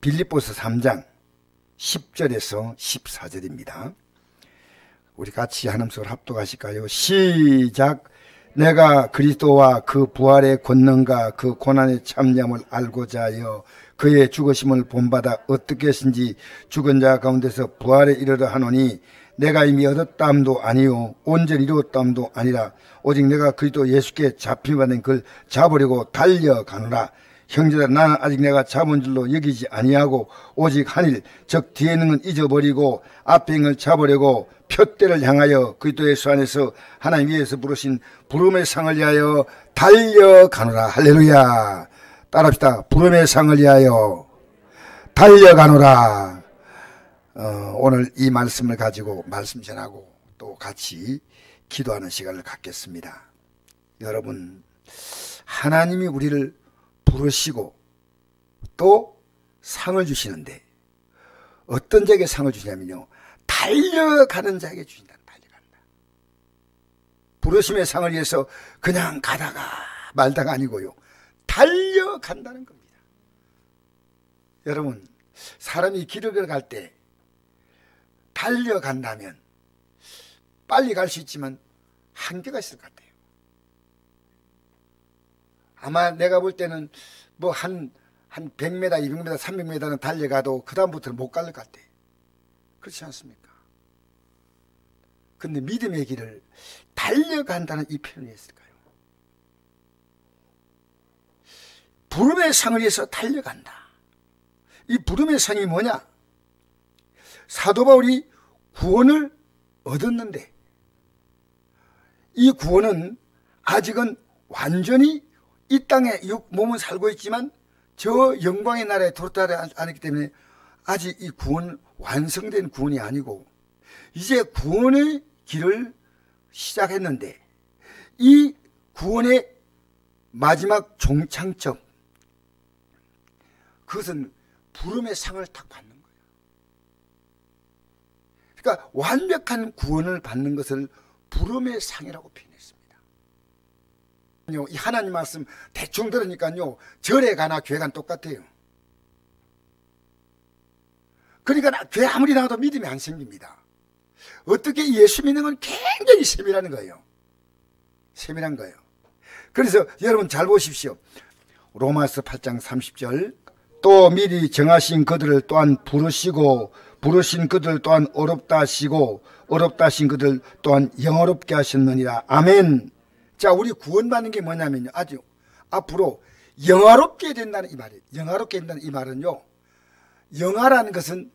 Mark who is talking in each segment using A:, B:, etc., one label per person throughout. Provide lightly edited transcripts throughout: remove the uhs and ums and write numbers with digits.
A: 빌립보서 3장 10절에서 14절입니다. 우리 같이 하나님 소리 합독하실까요? 시작. 내가 그리스도와 그 부활의 권능과 그 고난의 참념을 알고자 하여 그의 죽으심을 본받아 어떻게 하신지 죽은 자 가운데서 부활에 이르러 하노니 내가 이미 얻었다함도 아니요 온전히 이루었다함도 아니라 오직 내가 그리스도 예수께 잡힘받은 그를 잡으려고 달려가노라. 형제들아, 나는 아직 내가 잡은 줄로 여기지 아니하고 오직 한 일, 즉 뒤에 있는 건 잊어버리고 앞에 있는 걸 잡으려고 표대를 향하여 그리스도 예수 안에서 하나님 위에서 부르신 부름의 상을 위하여 달려가노라. 할렐루야. 따라합시다. 부름의 상을 위하여 달려가노라. 오늘 이 말씀을 가지고 말씀 전하고 또 같이 기도하는 시간을 갖겠습니다. 여러분, 하나님이 우리를 부르시고 또 상을 주시는데 어떤 자에게 상을 주시냐면요, 달려가는 자에게 주신다. 달려간다. 부르심의 상을 위해서 그냥 가다가 말다가 아니고요, 달려간다는 겁니다. 여러분, 사람이 길을 걸어갈 때 달려간다면 빨리 갈 수 있지만 한계가 있을 것 같아요. 아마 내가 볼 때는 뭐 한 100m, 200m, 300m는 달려가도 그 다음부터는 못 갈 것 같아. 그렇지 않습니까? 근데 믿음의 길을 달려간다는 이 표현이 있을까요? 부름의 상을 위해서 달려간다. 이 부름의 상이 뭐냐? 사도 바울이 구원을 얻었는데 이 구원은 아직은 완전히 이 땅에 몸은 살고 있지만 저 영광의 나라에 도달하지 않았기 때문에 아직 이 구원은 완성된 구원이 아니고 이제 구원의 길을 시작했는데 이 구원의 마지막 종착점, 그것은 부름의 상을 딱 받는 거예요. 그러니까 완벽한 구원을 받는 것을 부름의 상이라고 표현했습니다. 이 하나님 말씀 대충 들으니까요, 절에 가나 교회 가나 똑같아요. 그러니까 교회 아무리 나와도 믿음이 안 생깁니다. 어떻게 예수 믿는 건 굉장히 세밀한 거예요. 세밀한 거예요. 그래서 여러분 잘 보십시오. 로마서 8장 30절. 또 미리 정하신 그들을 또한 부르시고 부르신 그들 또한 어렵다 하시고 어렵다 하신 그들 또한 영어롭게 하셨느니라. 아멘. 자, 우리 구원받는 게 뭐냐면요, 아주 앞으로 영화롭게 된다는 이 말이에요. 영화롭게 된다는 이 말은요, 영화라는 것은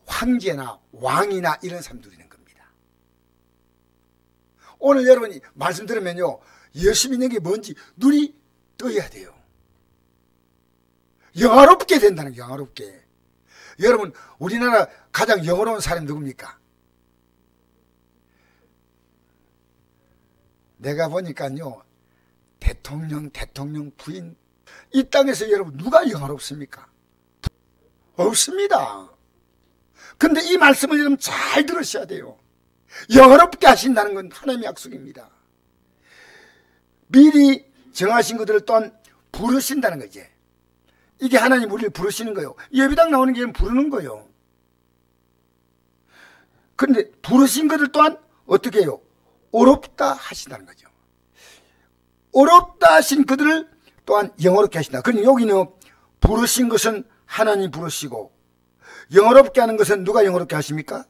A: 황제나 왕이나 이런 사람 누리는 겁니다. 오늘 여러분이 말씀 들으면요, 예수 믿는 게 뭔지 눈이 떠야 돼요. 영화롭게 된다는 거예요. 영화롭게. 여러분, 우리나라 가장 영화로운 사람이 누굽니까? 내가 보니까요, 대통령 부인, 이 땅에서 여러분 누가 영화롭습니까? 없습니다. 근데 이 말씀을 여러분 잘 들으셔야 돼요. 영화롭게 하신다는 건 하나님의 약속입니다. 미리 정하신 것들을 또한 부르신다는 거지. 이게 하나님 우리를 부르시는 거예요. 예배당 나오는 게 부르는 거예요. 그런데 부르신 것들 또한 어떻게 해요? 어렵다 하신다는 거죠. 어렵다 하신 그들을 또한 영어롭게 하신다. 그러니까 여기는 부르신 것은 하나님 부르시고 영어롭게 하는 것은 누가 영어롭게 하십니까?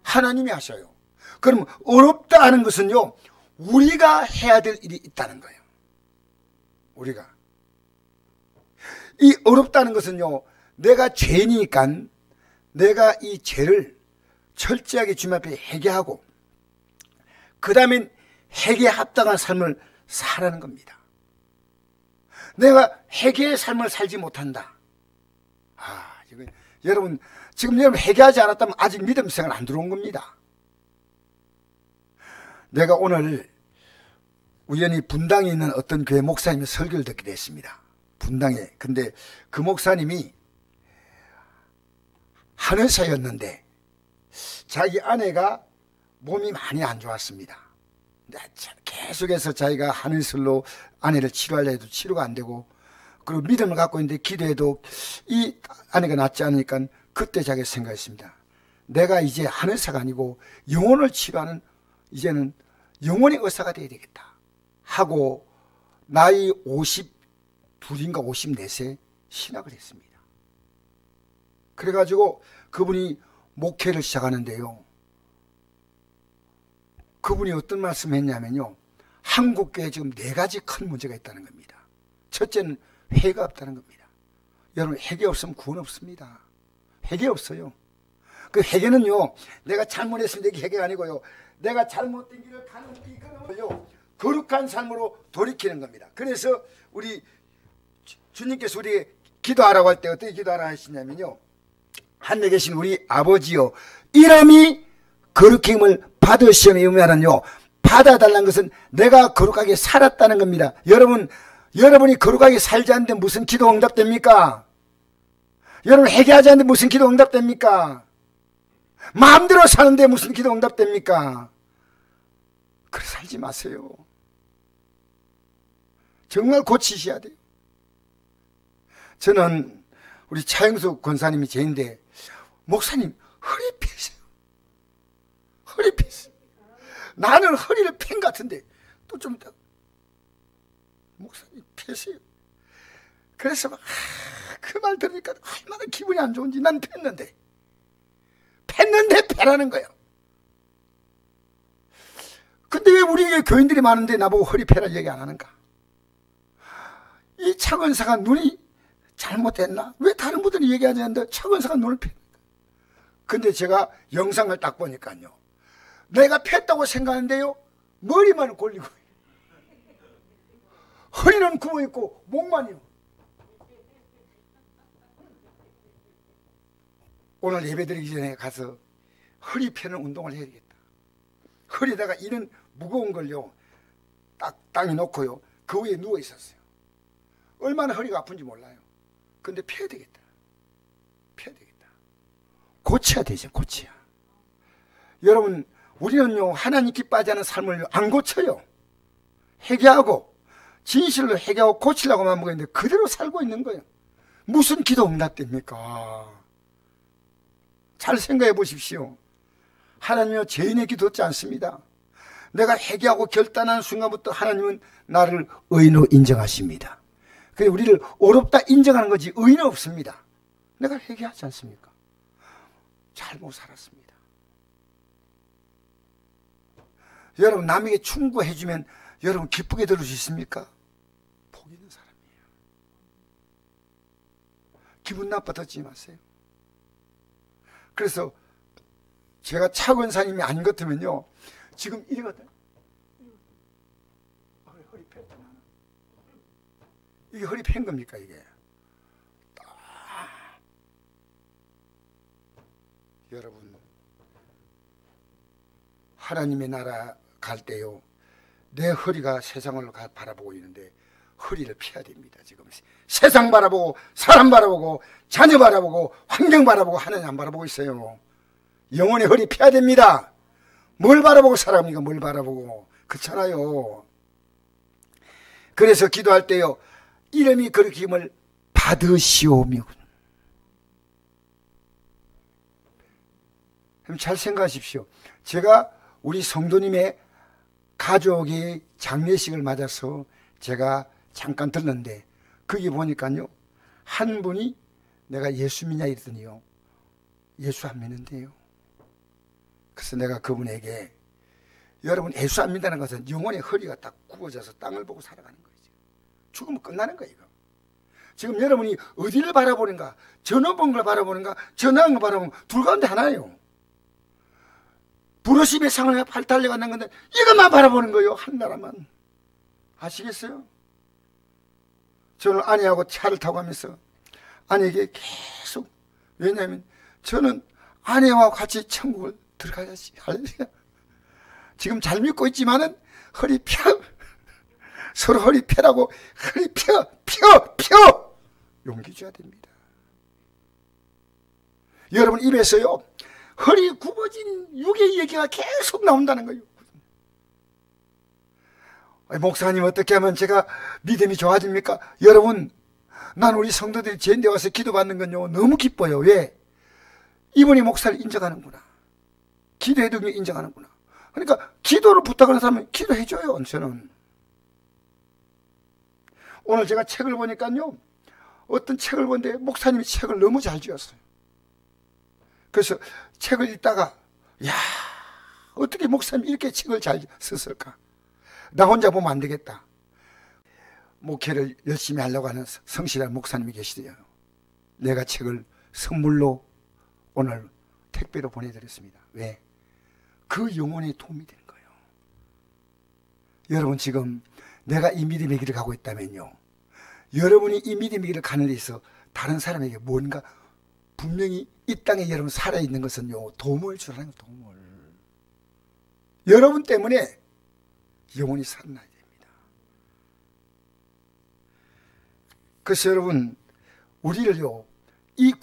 A: 하나님이 하셔요. 그럼 어렵다 하는 것은요, 우리가 해야 될 일이 있다는 거예요. 우리가. 이 어렵다는 것은요, 내가 죄니까 내가 이 죄를 철저하게 주님 앞에 회개하고 그 다음엔 회개에 합당한 삶을 살아는 겁니다. 내가 회개의 삶을 살지 못한다. 여러분, 지금 여러분 회개하지 않았다면 아직 믿음 생활 안 들어온 겁니다. 내가 오늘 우연히 분당에 있는 어떤 교회 목사님의 설교를 듣게 됐습니다. 분당에. 근데 그 목사님이 한의사였는데 자기 아내가 몸이 많이 안 좋았습니다. 계속해서 자기가 한의술로 아내를 치료하려 해도 치료가 안 되고 그리고 믿음을 갖고 있는데 기도해도 이 아내가 낫지 않으니까 그때 자기가 생각했습니다. 내가 이제 한의사가 아니고 영혼을 치료하는 이제는 영혼의 의사가 되어야 되겠다 하고 나이 52인가 54세 신학을 했습니다. 그래가지고 그분이 목회를 시작하는데요. 그분이 어떤 말씀을 했냐면요. 한국교회에 지금 4가지 큰 문제가 있다는 겁니다. 첫째는 회개가 없다는 겁니다. 여러분, 회개 없으면 구원 없습니다. 회개 없어요. 그 회개는요, 내가 잘못했으면 이게 회개가 아니고요, 내가 잘못된 길을 가는 이거는요, 거룩한 삶으로 돌이키는 겁니다. 그래서 우리 주님께서 우리 기도하라고 할 때 어떻게 기도하라 하시냐면요, 하늘에 계신 우리 아버지요, 이름이 거룩힘을 받으시오며 의미하는요, 받아달라는 것은 내가 거룩하게 살았다는 겁니다. 여러분이 거룩하게 살지 않는데 무슨 기도 응답됩니까? 여러분 회개하지 않는데 무슨 기도 응답됩니까? 마음대로 사는데 무슨 기도 응답됩니까? 그래 살지 마세요. 정말 고치셔야 돼요. 저는 우리 차영숙 권사님이 제인데, 목사님 허리 펴세요. 허리 펴세요. 나는 허리를 팬 같은데 또 좀 더 목사님 펴세요. 그래서 그 말 들으니까 얼마나 기분이 안 좋은지. 난 폈는데 패라는 거예요. 근데 왜 우리 교인들이 많은데 나보고 허리 펴라 얘기 안 하는가? 이 차건사가 눈이 잘못됐나? 왜 다른 분들이 얘기하지 않는데 차건사가 눈을 펴는가? 근데 제가 영상을 딱 보니까요, 내가 폈다고 생각하는데요, 머리만 골리고 허리는 굽어있고 목만이요. 오늘 예배드리기 전에 가서 허리 펴는 운동을 해야 되겠다. 허리에다가 이런 무거운 걸요 딱 땅에 놓고요, 그 위에 누워 있었어요. 얼마나 허리가 아픈지 몰라요. 근데 펴야 되겠다. 펴야 되겠다. 고쳐야 되죠. 고쳐야. 여러분, 우리는요 하나님 기뻐하지 않은 삶을 안 고쳐요. 회개하고 진실로 회개하고 고치려고 마음먹고 있는데 그대로 살고 있는 거예요. 무슨 기도 응답됩니까? 잘 생각해 보십시오. 하나님은 죄인의 기도 듣지 않습니다. 내가 회개하고 결단하는 순간부터 하나님은 나를 의인으로 인정하십니다. 그래서 우리를 어렵다 인정하는 거지 의인은 없습니다. 내가 회개하지 않습니까? 잘못 살았습니다. 여러분, 남에게 충고해주면 여러분 기쁘게 들을 수 있습니까? 복 있는 사람이에요. 기분 나빠 듣지 마세요. 그래서 제가 차권사님이 아닌 것 같으면요, 지금 이러거든. 허리 폈다. 이게 허리 편 겁니까 이게? 여러분, 하나님의 나라 갈 때요, 내 허리가 세상을 바라보고 있는데 허리를 펴야 됩니다. 지금 세상 바라보고 사람 바라보고 자녀 바라보고 환경 바라보고 하나님 안 바라보고 있어요. 영혼의 허리 펴야 됩니다. 뭘 바라보고 살아갑니까? 뭘 바라보고. 그렇잖아요. 그래서 기도할 때요, 이름이 거룩힘을 받으시오며. 그럼 잘 생각하십시오. 제가 우리 성도님의 가족이 장례식을 맞아서 제가 잠깐 들렀는데, 거기 보니까요, 한 분이 내가 예수 믿냐 이랬더니요, 예수 안 믿는데요. 그래서 내가 그분에게, 여러분 예수 안 믿는다는 것은 영혼의 허리가 딱 굽어져서 땅을 보고 살아가는 거죠. 죽으면 끝나는 거예요. 이거. 지금 여러분이 어디를 바라보는가, 저 높은 걸 바라보는가, 저 나은 걸 바라보는 둘 가운데 하나예요. 부르심의 상을 팔달려가 난 건데 이것만 바라보는 거예요. 한 나라만. 아시겠어요? 저는 아내하고 차를 타고 가면서 아내에게 계속, 왜냐하면 저는 아내와 같이 천국을 들어가야지. 지금 잘 믿고 있지만은 허리 펴. 서로 허리 펴라고. 허리 펴. 용기 줘야 됩니다. 여러분 입에서요, 허리 굽어진 육의 얘기가 계속 나온다는 거예요. 목사님 어떻게 하면 제가 믿음이 좋아집니까? 여러분, 난 우리 성도들이 제인데 와서 기도받는 건요 너무 기뻐요. 왜? 이분이 목사를 인정하는구나. 기도의 능력 인정하는구나. 그러니까 기도를 부탁하는 사람은 기도해줘요. 저는 오늘 제가 책을 보니까요, 어떤 책을 본데 목사님이 책을 너무 잘 지었어요. 그래서 책을 읽다가 야, 어떻게 목사님이 이렇게 책을 잘 썼을까? 나 혼자 보면 안 되겠다. 목회를 열심히 하려고 하는 성실한 목사님이 계시대요. 내가 책을 선물로 오늘 택배로 보내드렸습니다. 왜? 그 영혼에 도움이 되는 거예요. 여러분, 지금 내가 이 믿음의 길을 가고 있다면요, 여러분이 이 믿음의 길을 가는 데 있어 다른 사람에게 뭔가 분명히 이 땅에 여러분 살아있는 것은요 도움을 주라는 거예요. 도움을. 여러분 때문에 영혼이 살아나야 됩니다. 그래서 여러분, 우리를요 이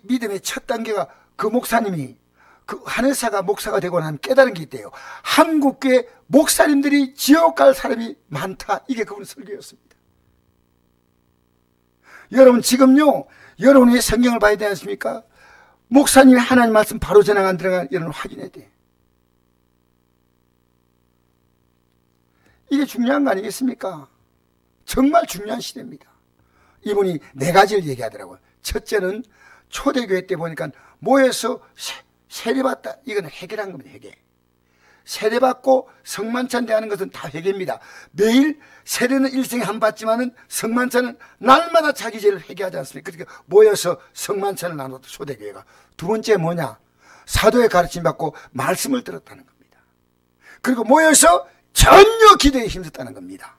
A: 믿음의 첫 단계가 그 목사님이, 그 한의사가 목사가 되고 나면 깨달은 게 있대요. 한국교회 목사님들이 지옥 갈 사람이 많다. 이게 그분 설교였습니다. 여러분, 지금요 여러분이 성경을 봐야 되지 않습니까? 목사님이 하나님 말씀 바로 전하가 안 들어가 여러분 확인해야 돼. 이게 중요한 거 아니겠습니까? 정말 중요한 시대입니다. 이분이 네 가지를 얘기하더라고요. 첫째는 초대교회 때 보니까 모여서 세례받다. 이건 회개란 겁니다. 회개. 세례받고 성만찬 대하는 것은 다 회개입니다. 매일 세례는 일생에 한 받지만은 성만찬은 날마다 자기 죄를 회개하지 않습니까? 그러니까 모여서 성만찬을 나눴다. 초대교회가. 두 번째 뭐냐? 사도의 가르침 받고 말씀을 들었다는 겁니다. 그리고 모여서 전혀 기도에 힘썼다는 겁니다.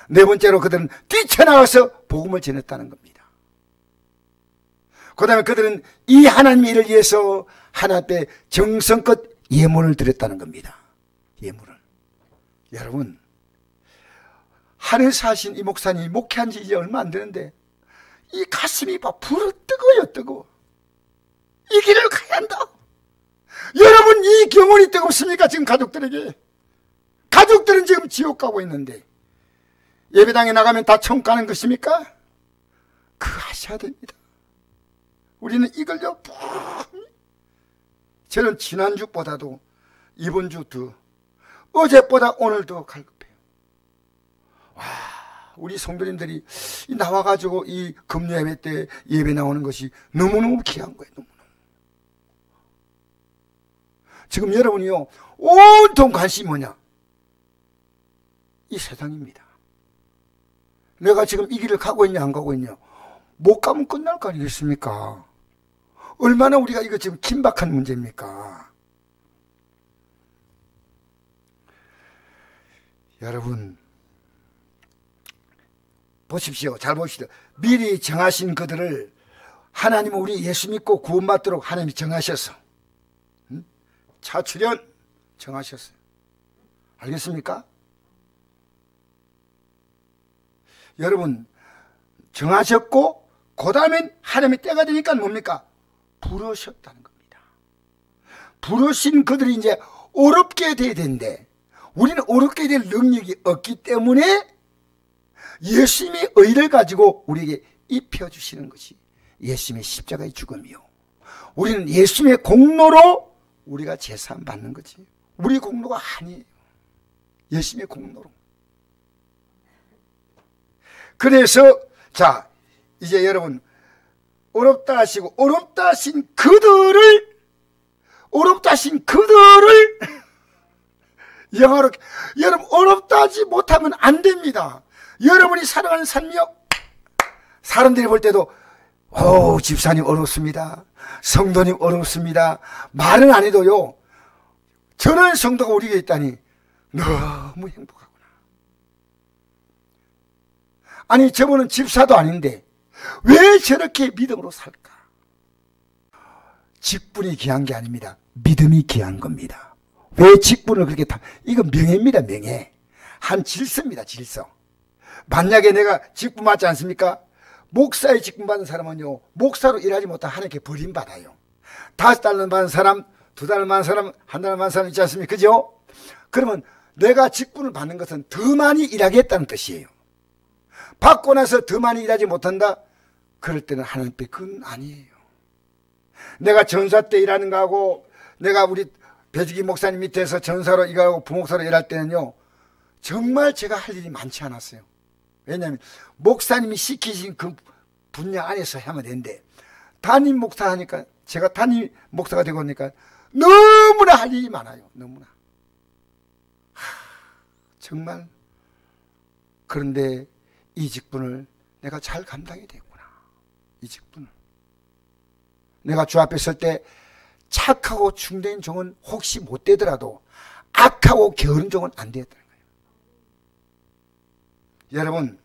A: 네 번째로 그들은 뛰쳐나와서 복음을 전했다는 겁니다. 그 다음에 그들은 이 하나님의 일을 위해서 하나님 앞에 정성껏 예물을 드렸다는 겁니다. 예물을. 여러분, 하늘에서 하신 이 목사님이 목회한 지 이제 얼마 안 되는데 이 가슴이 막 부르뜨거워요. 뜨거워. 이 길을 가야 한다. 여러분, 이 경험이 뜨겁습니까? 지금 가족들에게. 가족들은 지금 지옥 가고 있는데 예배당에 나가면 다 천국 가는 것입니까? 그거 하셔야 됩니다. 우리는 이걸요 저는 지난주보다도 이번 주 더, 어제보다 오늘 더 갈급해요. 와, 우리 성도님들이 나와가지고 이 금요 예배 때 예배 나오는 것이 너무너무 귀한 거예요. 너무너무. 지금 여러분이요 온통 관심이 뭐냐? 이 세상입니다. 내가 지금 이 길을 가고 있냐 안 가고 있냐, 못 가면 끝날 거 아니겠습니까? 얼마나 우리가 이거 지금 긴박한 문제입니까? 여러분 보십시오. 잘 보십시오. 미리 정하신 그들을 하나님은 우리 예수 믿고 구원받도록 하나님이 정하셔서 차출연 정하셨어요. 알겠습니까? 여러분, 정하셨고 그 다음엔 하나님의 때가 되니까 뭡니까? 부르셨다는 겁니다. 부르신 그들이 이제 어렵게 돼야 되는데 우리는 어렵게 될 능력이 없기 때문에 예수님의 의를 가지고 우리에게 입혀주시는 것이 예수님의 십자가의 죽음이요, 우리는 예수님의 공로로 우리가 제사함 받는 거지 우리 공로가 아니에요. 예수님의 공로로. 그래서 자, 이제 여러분, 어렵다 하시고 어렵다 하신 그들을 영화롭게, 여러분 어렵다 하지 못하면 안 됩니다. 여러분이 살아가는 삶이요, 사람들이 볼 때도 집사님 어렵습니다, 성도님 어렵습니다 말은 안 해도요, 저런 성도가 우리에게 있다니 너무 행복하구나. 아니, 저분은 집사도 아닌데 왜 저렇게 믿음으로 살까? 직분이 귀한 게 아닙니다. 믿음이 귀한 겁니다. 왜 직분을 그렇게 이건 명예입니다. 명예. 한 질서입니다. 질서. 만약에 내가 직분 받지 않습니까? 목사의 직분 받은 사람은요, 목사로 일하지 못한 하나님께 버림받아요. 5달러 받은 사람, 2달러 받은 사람, 1달러 받은 사람 있지 않습니까? 그죠? 그러면 내가 직분을 받는 것은 더 많이 일하겠다는 뜻이에요. 받고 나서 더 많이 일하지 못한다? 그럴 때는 하나님께 그건 아니에요. 내가 전사 때 일하는 거하고 내가 우리 배주기 목사님 밑에서 전사로 일하고 부목사로 일할 때는요, 정말 제가 할 일이 많지 않았어요. 왜냐하면 목사님이 시키신 그 분야 안에서 하면 되는데, 담임 목사 하니까, 제가 담임 목사가 되고 나니까 너무나 할 일이 많아요. 너무나. 정말. 그런데 이 직분을 내가 잘 감당이 됐구나. 이 직분을. 내가 주 앞에 설 때 착하고 충된 종은 혹시 못 되더라도 악하고 게으른 종은 안 되었다는 거예요. 여러분,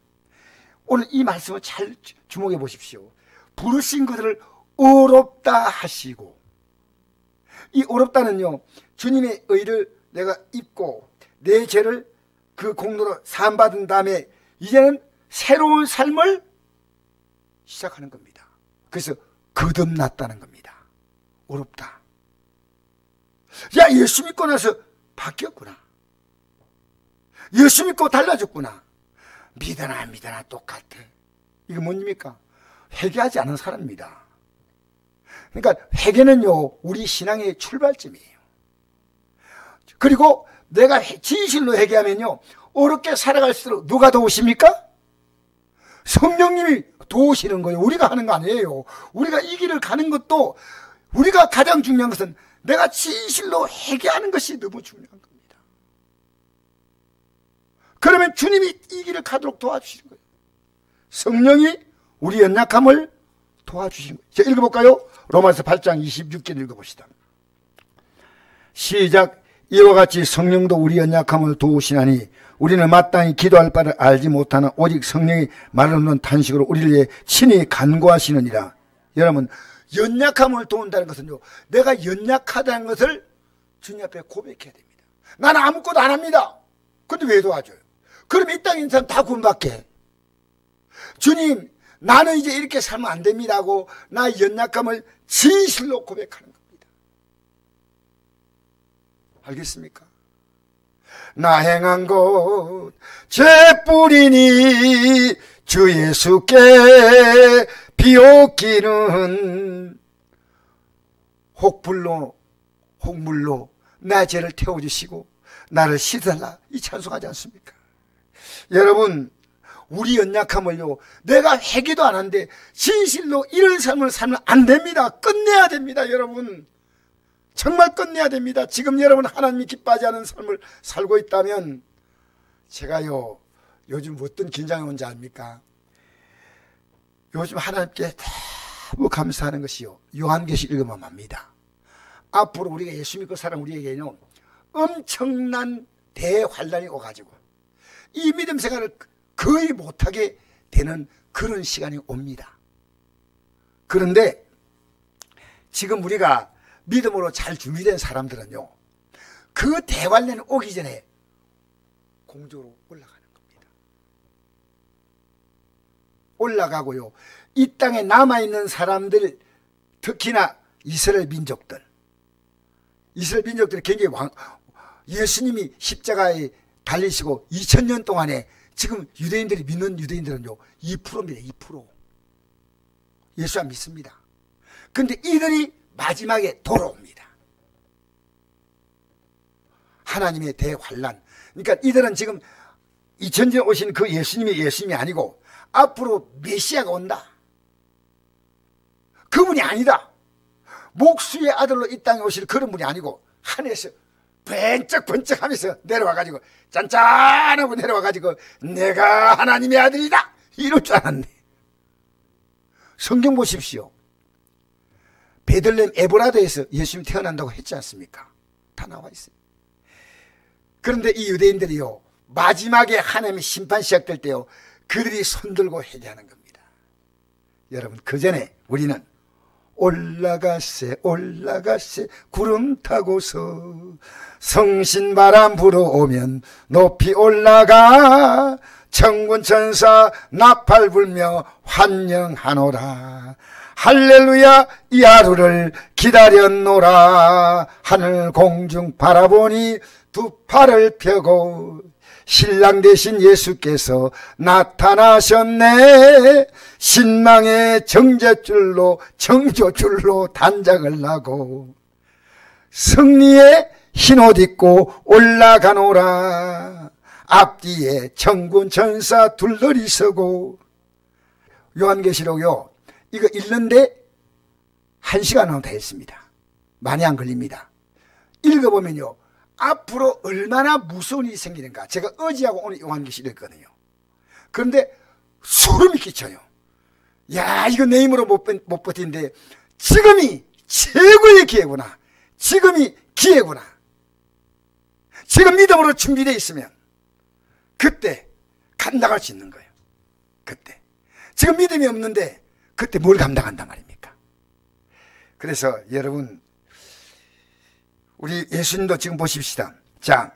A: 오늘 이 말씀을 잘 주목해 보십시오. 부르신 그들을 의롭다 하시고, 이 의롭다는요, 주님의 의를 내가 입고 내 죄를 그 공로로 사함받은 다음에 이제는 새로운 삶을 시작하는 겁니다. 그래서 거듭났다는 겁니다. 의롭다. 야, 예수 믿고 나서 바뀌었구나. 예수 믿고 달라졌구나. 믿어나 안 믿어나 똑같아. 이거 뭡니까? 회개하지 않은 사람입니다. 그러니까 회개는요, 우리 신앙의 출발점이에요. 그리고 내가 진실로 회개하면요, 어렵게 살아갈수록 누가 도우십니까? 성령님이 도우시는 거예요. 우리가 하는 거 아니에요. 우리가 이 길을 가는 것도, 우리가 가장 중요한 것은 내가 진실로 회개하는 것이 너무 중요한 겁니다. 그러면 주님이 이 길을 가도록 도와주시는 거예요. 성령이 우리 연약함을 도와주시는 거예요. 자, 읽어볼까요? 로마서 8장 26절 읽어봅시다. 시작. 이와 같이 성령도 우리 연약함을 도우시나니 우리는 마땅히 기도할 바를 알지 못하나 오직 성령이 말 없는 탄식으로 우리를 위해 친히 간구하시느니라. 여러분, 연약함을 도운다는 것은요, 내가 연약하다는 것을 주님 앞에 고백해야 됩니다. 나는 아무것도 안 합니다. 근데 왜 도와줘요? 그럼 이 땅에 있는 사람 다 구원받게. 주님, 나는 이제 이렇게 살면 안 됩니다 하고 나의 연약함을 진실로 고백하는 겁니다. 알겠습니까? 나 행한 것 죄뿌리니 주 예수께 비옥기는 혹불로 혹물로 나 죄를 태워주시고 나를 씻어달라, 이 찬송하지 않습니까? 여러분, 우리 연약함을요, 내가 회개도 안 하는데 진실로 이런 삶을 살면 안 됩니다. 끝내야 됩니다. 여러분, 정말 끝내야 됩니다. 지금 여러분 하나님이 기뻐하지 않은 삶을 살고 있다면, 제가요, 요즘 어떤 긴장이 온지 압니까? 요즘 하나님께 너무 감사하는 것이요, 요한계시 읽으면 압니다. 앞으로 우리가 예수 믿고 살아온 우리에게는 엄청난 대환란이 오가지고 이 믿음 생활을 거의 못하게 되는 그런 시간이 옵니다. 그런데 지금 우리가 믿음으로 잘 준비된 사람들은요, 그 대환란이 오기 전에 공주로 올라가는 겁니다. 올라가고요, 이 땅에 남아있는 사람들, 특히나 이스라엘 민족들이 굉장히 예수님이 십자가에 달리시고 2000년 동안에 지금 유대인들이 믿는 유대인들은요 2%입니다. 2%. 예수 안 믿습니다. 근데 이들이 마지막에 돌아옵니다. 하나님의 대환란. 그러니까 이들은 지금 2000년 오신 그 예수님이 아니고 앞으로 메시아가 온다. 그분이 아니다. 목수의 아들로 이 땅에 오실 그런 분이 아니고 하늘에서 번쩍번쩍 하면서 내려와가지고 짠짠하고 내려와가지고 내가 하나님의 아들이다 이럴 줄 알았네. 성경 보십시오. 베들레헴 에브라드에서 예수님이 태어난다고 했지 않습니까? 다 나와 있어요. 그런데 이 유대인들이요, 마지막에 하나님의 심판 시작될 때요, 그들이 손들고 회개하는 겁니다. 여러분, 그 전에 우리는 올라가세 구름 타고서 성신바람 불어오면 높이 올라가 천군 천사 나팔 불며 환영하노라. 할렐루야, 이 하루를 기다렸노라. 하늘 공중 바라보니 두 팔을 펴고 신랑 되신 예수께서 나타나셨네. 신랑의 정조줄로 단장을 하고 승리의 흰옷 입고 올라가노라. 앞뒤에 천군 천사 둘러리 서고. 요한계시록요, 이거 읽는데 1시간 정도 했습니다. 많이 안 걸립니다. 읽어보면요, 앞으로 얼마나 무서운 일이 생기는가. 제가 어제하고 오늘 요한계시록 읽거든요. 그런데 소름이 끼쳐요. 야, 이거 내 힘으로 못 버티는데 지금이 최고의 기회구나. 지금이 기회구나. 지금 믿음으로 준비되어 있으면 그때 감당할 수 있는 거예요. 그때. 지금 믿음이 없는데 그때 뭘 감당한단 말입니까? 그래서 여러분, 우리 예수님도 지금 보십시다. 자,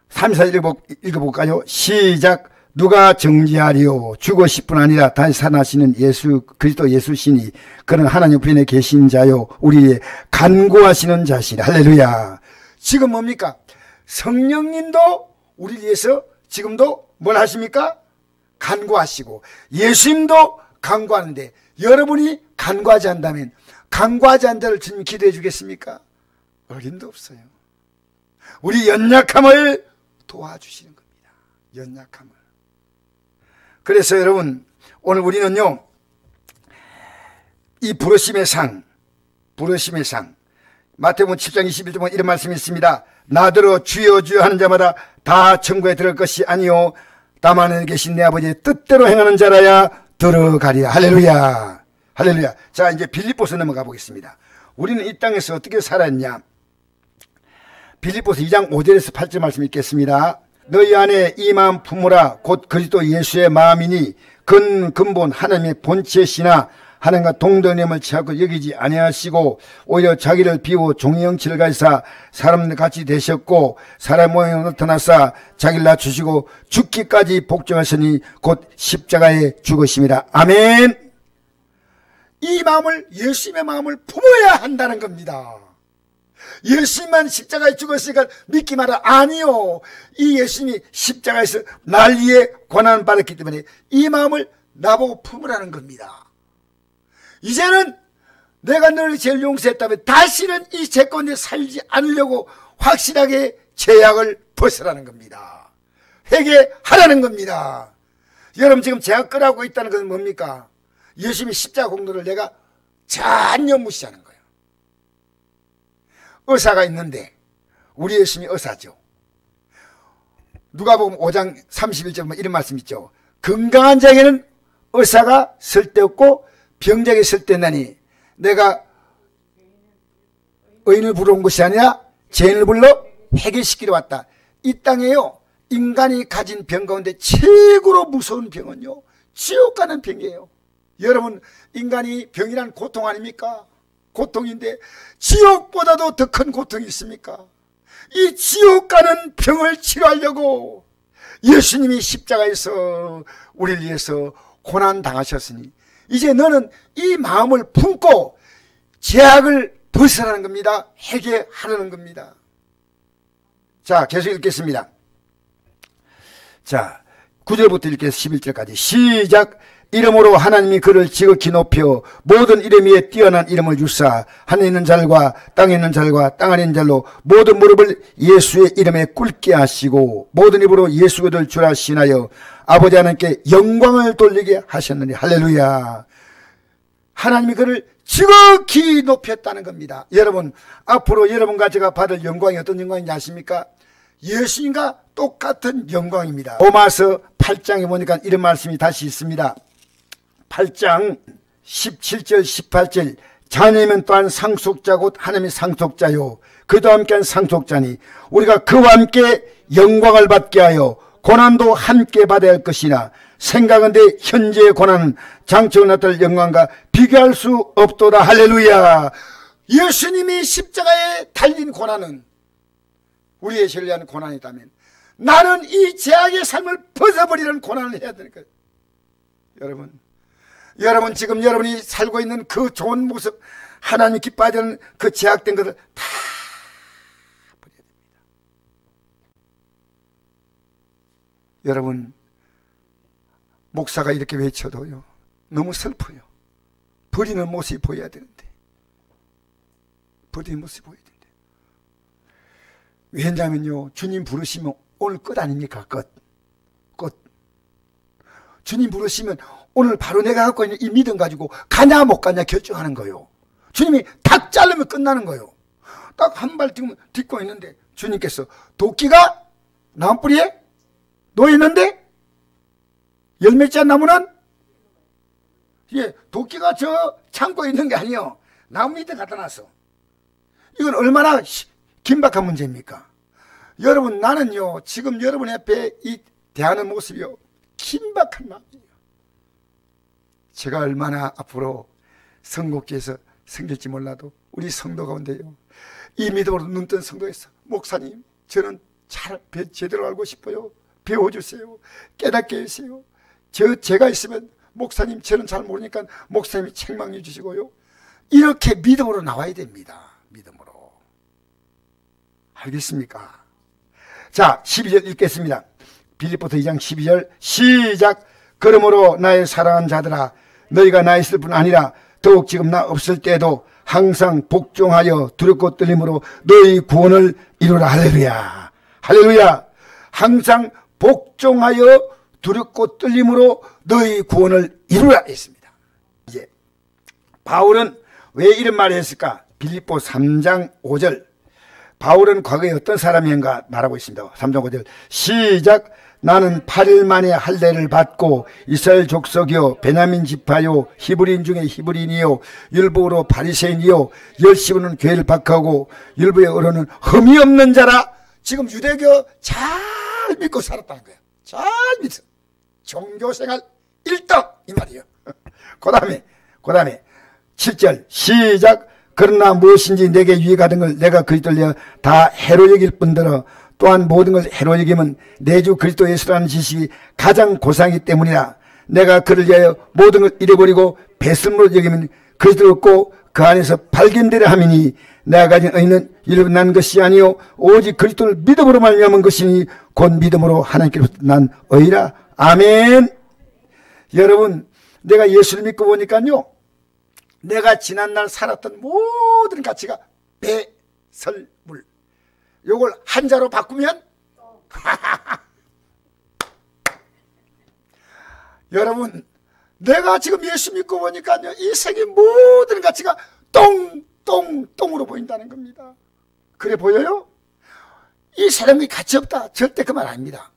A: 3, 4 읽어볼까요? 시작. 누가 정죄하리요? 죽으실 뿐 아니라 다시 살아나시는 예수 그리스도 예수시니 그는 하나님 편에 계신 자요 우리의 간구하시는 자시라. 할렐루야. 지금 뭡니까? 성령님도 우리를 위해서 지금도 뭘 하십니까? 간구하시고 예수님도 간구하는데, 여러분이 간구하지 않다면 간구하지 않은 자를 주님 기도해 주겠습니까? 어림도 없어요. 우리 연약함을 도와주시는 겁니다. 연약함을. 그래서 여러분, 오늘 우리는요, 이 부르심의 상, 마태복음 7장 21절 보면 이런 말씀이 있습니다. 나더러 주여 주여 하는 자마다 다 천국에 들어갈 것이 아니요 다만 하늘에 계신 내 아버지의 뜻대로 행하는 자라야 들어가리라. 할렐루야. 할렐루야. 자, 이제 빌립보서 넘어가 보겠습니다. 우리는 이 땅에서 어떻게 살았냐? 빌립보서 2장 5절에서 8절 말씀 읽겠습니다. 너희 안에 이 마음 품으라. 곧 그리스도 예수의 마음이니 근본 하나님의 본체시나 하나님과 동등됨을 취하고 여기지 아니하시고 오히려 자기를 비워 종의 형체를 가지사 사람들 같이 되셨고 사람 모양으로 나타나사 자기를 낮추시고 죽기까지 복종하시니 곧 십자가에 죽으심이라. 아멘. 이 마음을, 예수님의 마음을 품어야 한다는 겁니다. 예수님만 십자가에 죽었으니까 믿기 마라. 아니요. 이 예수님이 십자가에서 날 위해 고난을 받았기 때문에 이 마음을 나보고 품으라는 겁니다. 이제는 내가 너를 죄를 용서했다면 다시는 이 죄 가운데 살지 않으려고 확실하게 죄악을 벗으라는 겁니다. 회개하라는 겁니다. 여러분, 지금 죄악 끌어가고 있다는 것은 뭡니까? 예수님의 십자가 공로를 내가 전혀 무시하는 거예요. 의사가 있는데 우리 예수님이 의사죠. 누가복음 5장 31절 이런 말씀 있죠. 건강한 자에게는 의사가 쓸데없고 병자에게 쓸데나니 내가 의인을 부르는 것이 아니라 죄인을 불러 회개시키러 왔다. 이 땅에요, 인간이 가진 병 가운데 최고로 무서운 병은요, 지옥 가는 병이에요. 여러분, 인간이 병이란 고통 아닙니까? 고통인데 지옥보다도 더 큰 고통이 있습니까? 이 지옥 가는 병을 치료하려고 예수님이 십자가에서 우리를 위해서 고난 당하셨으니 이제 너는 이 마음을 품고 죄악을 벗으라는 겁니다. 회개하라는 겁니다. 자, 계속 읽겠습니다. 자, 9절부터 읽겠습니다. 11절까지 시작. 이름으로 하나님이 그를 지극히 높여 모든 이름 위에 뛰어난 이름을 주사 하늘에 있는 자들과 땅에 있는 자들과 땅 안에 있는 자들로 모든 무릎을 예수의 이름에 꿇게 하시고 모든 입으로 예수 그리스도를 주라 시인하여 아버지 하나님께 영광을 돌리게 하셨느니. 할렐루야. 하나님이 그를 지극히 높였다는 겁니다. 여러분, 앞으로 여러분과 제가 받을 영광이 어떤 영광인지 아십니까? 예수님과 똑같은 영광입니다. 로마서 8장에 보니까 이런 말씀이 다시 있습니다. 8장 17절 18절 자녀면 또한 상속자 곧 하나님의 상속자요 그도 함께한 상속자니 우리가 그와 함께 영광을 받게 하여 고난도 함께 받아야 할 것이나 생각은데 현재의 고난은 장차로 나타날 영광과 비교할 수 없도다. 할렐루야. 예수님이 십자가에 달린 고난은 우리의 죄를 위한 고난이다면 나는 이 죄악의 삶을 벗어버리는 고난을 해야 되는 거예요. 여러분 지금 여러분이 살고 있는 그 좋은 모습, 하나님 기뻐해야 되는 그 죄악된 것을 다 버려야 됩니다. 여러분, 목사가 이렇게 외쳐도요, 너무 슬퍼요. 버리는 모습이 보여야 되는데. 버리는 모습이 보여야 되는데. 왜냐면요, 주님 부르시면 오늘 끝 아닙니까? 끝. 주님 부르시면 오늘 바로 내가 갖고 있는 이 믿음 가지고 가냐 못 가냐 결정하는 거예요. 주님이 탁 자르면 끝나는 거예요. 딱 한 발 딛고 있는데 주님께서 도끼가 나무뿌리에 놓여있는데 열매지 않은 나무는, 예, 도끼가 저 창고에 있는 게 아니에요. 나무 밑에 갖다 놨어. 이건 얼마나 긴박한 문제입니까? 여러분, 나는요 지금 여러분 앞에 이 대하는 모습이요 긴박한 마음이에요. 제가 얼마나 앞으로 성국교에서 생길지 몰라도 우리 성도 가운데요, 이 믿음으로 눈뜬 성도에서 목사님, 저는 잘 제대로 알고 싶어요. 배워주세요. 깨닫게 해주세요. 제가 있으면 목사님, 저는 잘 모르니까 목사님이 책망해 주시고요. 이렇게 믿음으로 나와야 됩니다. 믿음으로. 알겠습니까? 자, 12절 읽겠습니다. 빌립보서 2장 12절 시작. 그러므로 나의 사랑하는 자들아, 너희가 나 있을 뿐 아니라 더욱 지금 나 없을 때도 항상 복종하여 두렵고 떨림으로 너희 구원을 이루라. 할렐루야. 할렐루야. 항상 복종하여 두렵고 떨림으로 너희 구원을 이루라 했습니다. 이제 바울은 왜 이런 말을 했을까? 빌립보 3장 5절. 바울은 과거에 어떤 사람인가 말하고 있습니다. 3장 5절 시작. 나는 8일 만에 할례를 받고 이스라엘 족속이요 베냐민 지파요 히브리인 중에 히브리인이요 율법으로 바리새인이요 열심은 교회를 박하고 율법의 어른은 흠이 없는 자라. 지금 유대교 잘 믿고 살았다는 거예요. 잘 믿어. 종교생활 1등 이 말이에요. 그 다음에 7절 시작. 그러나 무엇인지 내게 유익하던 걸 내가 그리스도를 위하여 다 해로 여길 뿐더러 또한 모든 걸 해로 여김은 내 주 그리스도 예수라는 지식이 가장 고상이기 때문이라. 내가 그를 위하여 모든 걸 잃어버리고 배설물로 여기면 그리스도를 얻고 그 안에서 발견되려 함이니 내가 가진 의는 이로 난 것이 아니요 오직 그리스도를 믿음으로 말미암은 것이니 곧 믿음으로 하나님께로부터 난 의라. 아멘. 여러분, 내가 예수를 믿고 보니까요, 내가 지난날 살았던 모든 가치가 배설물, 요걸 한자로 바꾸면 여러분, 내가 지금 예수 믿고 보니까요, 이 세계 모든 가치가 똥으로 보인다는 겁니다. 그래 보여요? 이 사람이 가치 없다, 절대 그 말 아닙니다.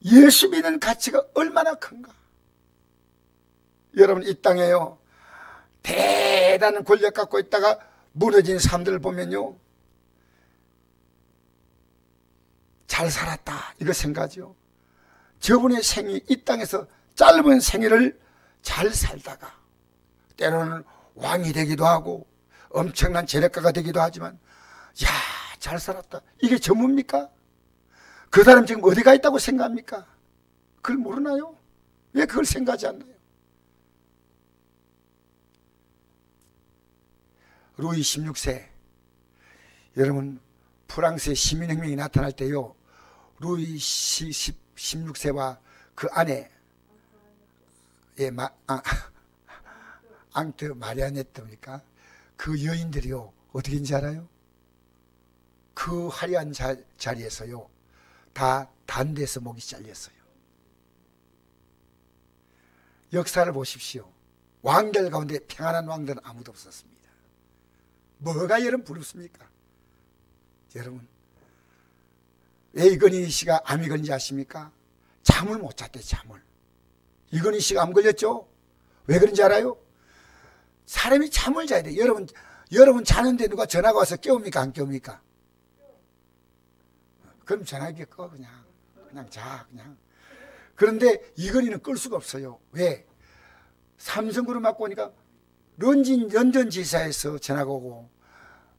A: 예수 믿는 가치가 얼마나 큰가. 여러분, 이 땅에요 대단한 권력 갖고 있다가 무너진 사람들을 보면요, 잘 살았다 이거 생각하죠. 저분의 생이 이 땅에서 짧은 생애를 잘 살다가 때로는 왕이 되기도 하고 엄청난 재력가가 되기도 하지만, 야, 잘 살았다, 이게 전부입니까? 그 사람 지금 어디 가 있다고 생각합니까? 그걸 모르나요? 왜 그걸 생각하지 않나요? 루이 16세, 여러분, 프랑스의 시민혁명이 나타날 때요, 루이 16세와 그 아내, 앙트 마리아네트입니까? 그 여인들이요, 어떻게 인지 알아요? 그 화려한 자리에서요, 다 단대에서 목이 잘렸어요. 역사를 보십시오. 왕들 가운데 평안한 왕들은 아무도 없었습니다. 뭐가 여러분 부럽습니까? 여러분, 왜 이건희 씨가 암이 걸린지 아십니까? 잠을 못 잤대, 잠을. 이건희 씨가 암 걸렸죠? 왜 그런지 알아요? 사람이 잠을 자야 돼. 여러분 자는데 누가 전화가 와서 깨웁니까? 안 깨웁니까? 그럼 전화기 꺼, 그냥 자, 그냥. 그런데 이건희는 끌 수가 없어요. 왜? 삼성그룹 맞고 오니까 런던 지사에서 전화가 오고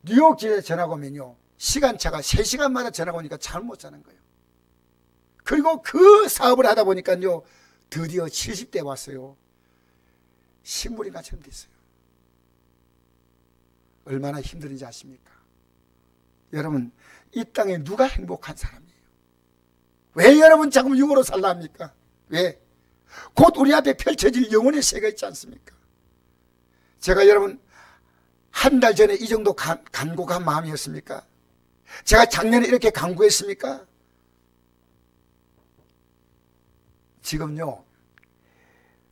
A: 뉴욕 지사에서 전화가 오면요, 시간차가 3시간마다 전화가 오니까 잠을 못 자는 거예요. 그리고 그 사업을 하다 보니까요, 드디어 70대 왔어요. 식물인가처럼 됐어요. 얼마나 힘든지 아십니까? 여러분, 이 땅에 누가 행복한 사람이에요? 왜 여러분 자꾸 육으로 살라 합니까? 왜? 곧 우리 앞에 펼쳐질 영혼의 세계가 있지 않습니까? 제가 여러분 한 달 전에 이 정도 간곡한 마음이었습니까? 제가 작년에 이렇게 간구했습니까? 지금요,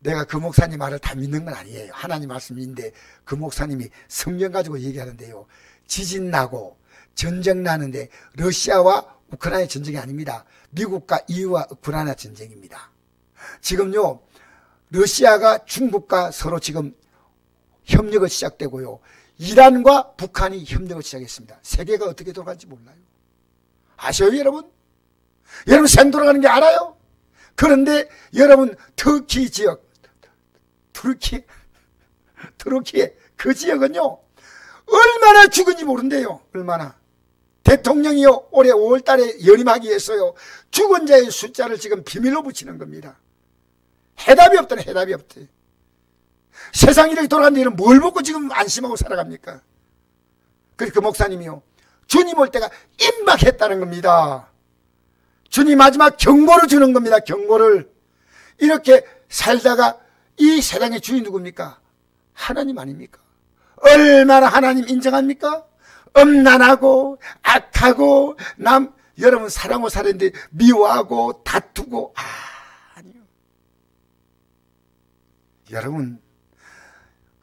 A: 내가 그 목사님 말을 다 믿는 건 아니에요. 하나님 말씀인데 그 목사님이 성경 가지고 얘기하는데요, 지진 나고 전쟁 나는데 러시아와 우크라이나 전쟁이 아닙니다. 미국과 EU와 우크라이나 전쟁입니다. 지금요, 러시아가 중국과 서로 지금 협력을 시작되고요, 이란과 북한이 협력을 시작했습니다. 세계가 어떻게 돌아가는지 몰라요. 아셔요, 여러분? 여러분 생 돌아가는 게 알아요? 그런데 여러분 터키 지역, 터키의 그 지역은요, 얼마나 죽은지 모른대요. 얼마나. 대통령이요, 올해 5월 달에 연임하기 위해서요, 죽은 자의 숫자를 지금 비밀로 붙이는 겁니다. 해답이 없다네, 해답이 없대. 세상이 이렇게 돌아가는데 이런 뭘 먹고 지금 안심하고 살아갑니까? 그래서 그 목사님이요, 주님 올 때가 임박했다는 겁니다. 주님 마지막 경고를 주는 겁니다. 경고를. 이렇게 살다가 이 세상의 주인 누굽니까? 하나님 아닙니까? 얼마나 하나님 인정합니까? 엄난하고 악하고 여러분 사랑하고 살았는데 미워하고 다투고, 아니요. 여러분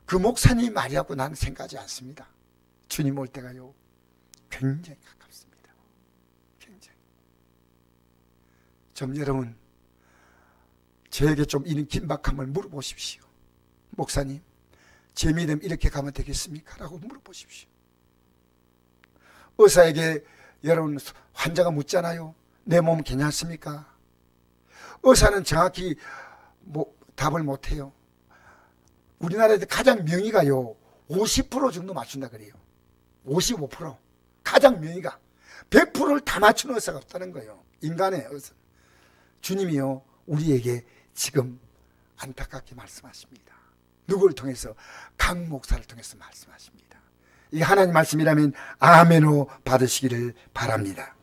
A: 그 목사님 말이라고 나는 생각하지 않습니다. 주님 올 때가요, 굉장히 가깝습니다. 굉장히. 좀 여러분 저에게 좀 이런 긴박함을 물어보십시오. 목사님, 제 믿음 이렇게 가면 되겠습니까? 라고 물어보십시오. 의사에게 여러분 환자가 묻잖아요. 내 몸 괜찮습니까? 의사는 정확히 답을 못해요. 우리나라에서 가장 명의가요, 50% 정도 맞춘다 그래요. 55%. 가장 명의가. 100%를 다 맞추는 의사가 없다는 거예요. 인간의 의사. 주님이요, 우리에게 지금 안타깝게 말씀하십니다. 누구를 통해서? 강 목사를 통해서 말씀하십니다. 이게 하나님 말씀이라면 아멘으로 받으시기를 바랍니다.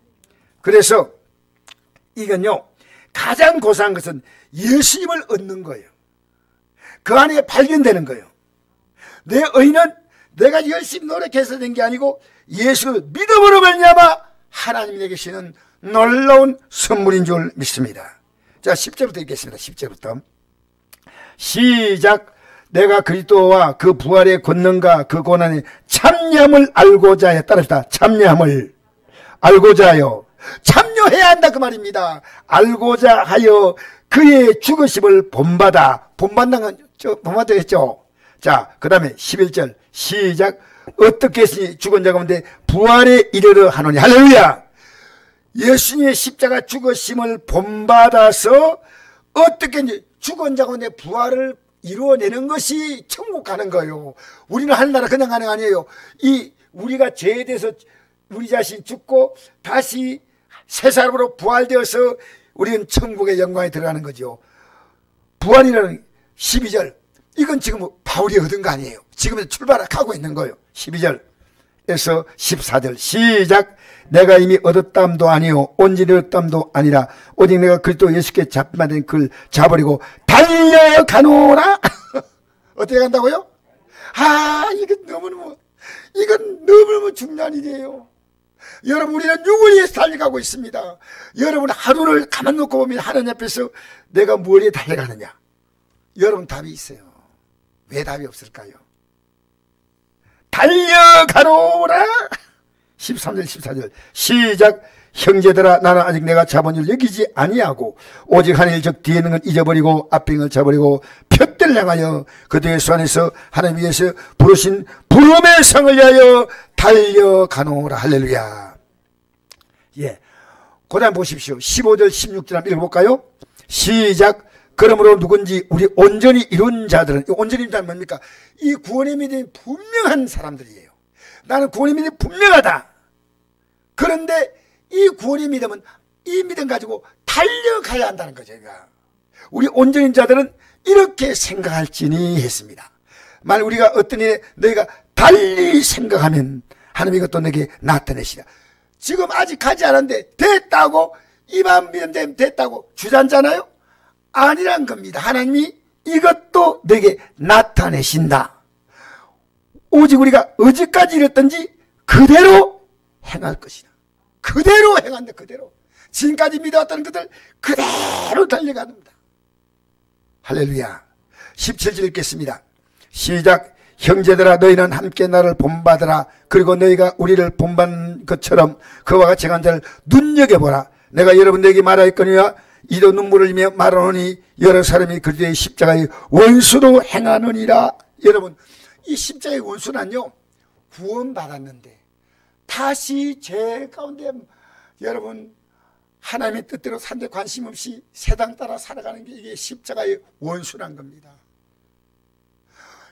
A: 그래서 이건요, 가장 고사한 것은 예수님을 얻는 거예요. 그 안에 발견되는 거예요. 내 의는 내가 열심히 노력해서 된 게 아니고 예수 믿음으로 말미암아 하나님이 내게 주시는 놀라운 선물인 줄 믿습니다. 자, 10절부터 읽겠습니다. 10절부터 시작. 내가 그리스도와 그 부활의 권능과 그 고난의 참여함을 알고자 하여, 따라합시다. 참여함을 알고자 하여, 참여해야 한다 그 말입니다. 알고자 하여 그의 죽으심을 본받는 건 본받았죠. 자, 그 다음에 11절 시작. 어떻게 했으니 죽은 자 가운데 부활에 이르러 하노니. 할렐루야. 예수님의 십자가 죽으심을 본받아서 어떻게 죽은 자 가운데 부활을 이루어내는 것이 천국 가는 거예요. 우리는 하늘나라 그냥 가는 거 아니에요. 우리가 죄에 대해서 우리 자신 죽고 다시 새 사람으로 부활되어서 우리는 천국의 영광에 들어가는 거죠. 부활이라는 12절, 이건 지금 바울이 얻은 거 아니에요. 지금 출발하고 있는 거예요. 12절에서 14절 시작. 내가 이미 얻었담도 아니요 온전히 얻었담도 아니라 오직 내가 그리스도 예수께 잡힌 그를 잡으려고 달려가노라. 어떻게 간다고요? 이건 너무너무 중요한 일이에요. 여러분, 우리는 육을 위해서 달려가고 있습니다. 여러분, 하루를 가만 놓고 보면 하나님 앞에서 내가 뭘 위해 달려가느냐? 여러분, 답이 있어요. 왜 답이 없을까요? 달려가노라. 13절 14절 시작. 형제들아, 나는 아직 내가 잡은 일 여기지 아니하고 오직 한 일 즉 뒤에 있는 건 잊어버리고 앞에 있는 걸 잡아버리고 표대를 향하여 그들의 수 안에서 하나님 위해서 부르신 부름의 상을 위하여 달려가노라. 할렐루야. 예, 그 다음 보십시오. 15절 16절 한번 읽어볼까요? 시작. 그러므로 누군지 우리 온전히 이룬 자들은, 온전히 이룬 자는 뭡니까? 이 구원의 믿음이 분명한 사람들이에요. 나는 구원의 믿음이 분명하다. 그런데 이 구원의 믿음은 이 믿음 가지고 달려가야 한다는 거죠. 우리 온전인 자들은 이렇게 생각할지니 했습니다. 만약 우리가 어떤 일에 너희가 달리 생각하면 하나님 이것도 내게 나타내시라. 지금 아직 가지 않았는데 됐다고 이만 믿으면 됐다고 주저앉잖아요. 아니란 겁니다. 하나님이 이것도 너에게 나타내신다. 오직 우리가 어디까지 이랬던지 그대로 행할 것이다. 그대로 행한다. 그대로. 지금까지 믿어왔던 그들 그대로 달려갑니다. 할렐루야. 17절 읽겠습니다. 시작. 형제들아 너희는 함께 나를 본받으라. 그리고 너희가 우리를 본받는 것처럼 그와 같이 한 자를 눈여겨보라. 내가 여러분들에게 말하였거니와 이도 눈물을 흘리며 말하노니 여러 사람이 그리스도의 십자가의 원수로 행하느니라. 여러분, 이 십자가의 원수는요, 구원받았는데 다시 죄 가운데 여러분 하나님의 뜻대로 산데 관심 없이 세상 따라 살아가는 게 이게 십자가의 원수란 겁니다.